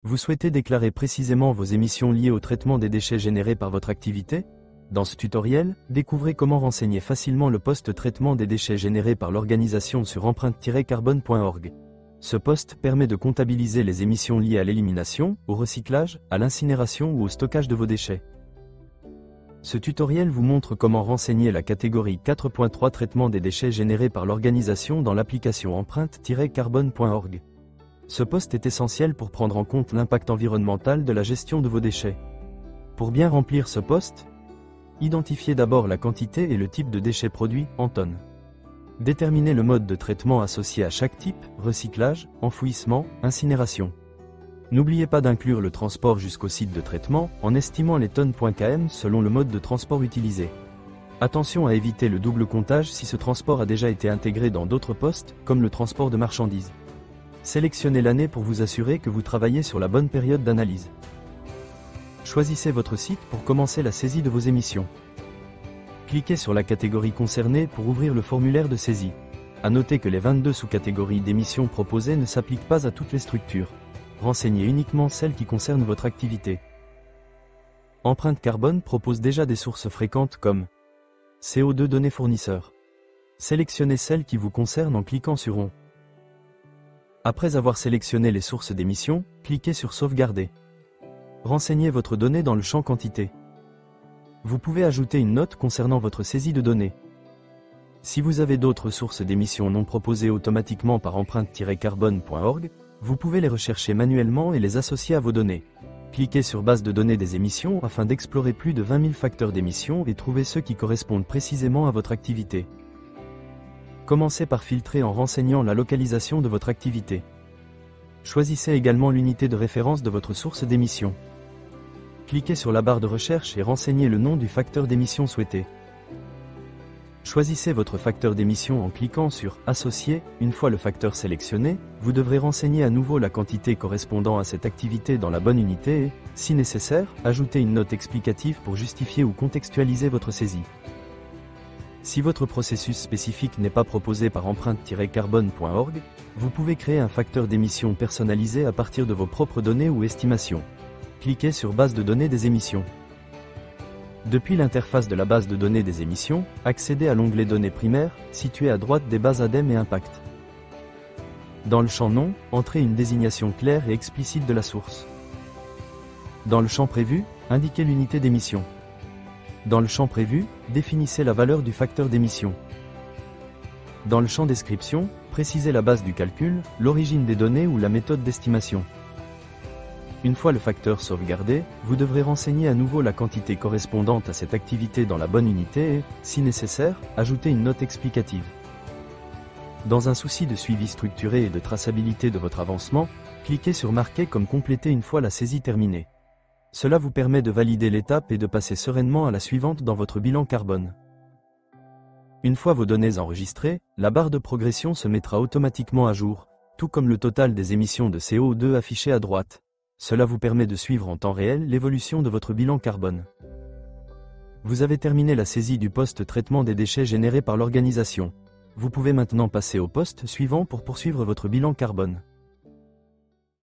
Vous souhaitez déclarer précisément vos émissions liées au traitement des déchets générés par votre activité? Dans ce tutoriel, découvrez comment renseigner facilement le poste traitement des déchets générés par l'organisation sur empreinte-carbone.org. Ce poste permet de comptabiliser les émissions liées à l'élimination, au recyclage, à l'incinération ou au stockage de vos déchets. Ce tutoriel vous montre comment renseigner la catégorie 4.3 traitement des déchets générés par l'organisation dans l'application empreinte-carbone.org. Ce poste est essentiel pour prendre en compte l'impact environnemental de la gestion de vos déchets. Pour bien remplir ce poste, identifiez d'abord la quantité et le type de déchets produits en tonnes. Déterminez le mode de traitement associé à chaque type, recyclage, enfouissement, incinération. N'oubliez pas d'inclure le transport jusqu'au site de traitement, en estimant les tonnes.km selon le mode de transport utilisé. Attention à éviter le double comptage si ce transport a déjà été intégré dans d'autres postes, comme le transport de marchandises. Sélectionnez l'année pour vous assurer que vous travaillez sur la bonne période d'analyse. Choisissez votre site pour commencer la saisie de vos émissions. Cliquez sur la catégorie concernée pour ouvrir le formulaire de saisie. À noter que les 22 sous-catégories d'émissions proposées ne s'appliquent pas à toutes les structures. Renseignez uniquement celles qui concernent votre activité. Empreinte Carbone propose déjà des sources fréquentes comme CO2 données fournisseurs. Sélectionnez celles qui vous concernent en cliquant sur On. Après avoir sélectionné les sources d'émissions, cliquez sur Sauvegarder. Renseignez votre donnée dans le champ Quantité. Vous pouvez ajouter une note concernant votre saisie de données. Si vous avez d'autres sources d'émissions non proposées automatiquement par empreinte-carbone.org, vous pouvez les rechercher manuellement et les associer à vos données. Cliquez sur Base de données des émissions afin d'explorer plus de 20 000 facteurs d'émissions et trouver ceux qui correspondent précisément à votre activité. Commencez par filtrer en renseignant la localisation de votre activité. Choisissez également l'unité de référence de votre source d'émission. Cliquez sur la barre de recherche et renseignez le nom du facteur d'émission souhaité. Choisissez votre facteur d'émission en cliquant sur « Associer ». Une fois le facteur sélectionné, vous devrez renseigner à nouveau la quantité correspondant à cette activité dans la bonne unité et, si nécessaire, ajouter une note explicative pour justifier ou contextualiser votre saisie. Si votre processus spécifique n'est pas proposé par empreinte-carbone.org, vous pouvez créer un facteur d'émission personnalisé à partir de vos propres données ou estimations. Cliquez sur Base de données des émissions. Depuis l'interface de la base de données des émissions, accédez à l'onglet Données primaires, situé à droite des bases ADEME et Impact. Dans le champ Nom, entrez une désignation claire et explicite de la source. Dans le champ Prévu, indiquez l'unité d'émission. Dans le champ Prévu, définissez la valeur du facteur d'émission. Dans le champ Description, précisez la base du calcul, l'origine des données ou la méthode d'estimation. Une fois le facteur sauvegardé, vous devrez renseigner à nouveau la quantité correspondante à cette activité dans la bonne unité et, si nécessaire, ajouter une note explicative. Dans un souci de suivi structuré et de traçabilité de votre avancement, cliquez sur Marquer comme complété une fois la saisie terminée. Cela vous permet de valider l'étape et de passer sereinement à la suivante dans votre bilan carbone. Une fois vos données enregistrées, la barre de progression se mettra automatiquement à jour, tout comme le total des émissions de CO2 affiché à droite. Cela vous permet de suivre en temps réel l'évolution de votre bilan carbone. Vous avez terminé la saisie du poste traitement des déchets générés par l'organisation. Vous pouvez maintenant passer au poste suivant pour poursuivre votre bilan carbone.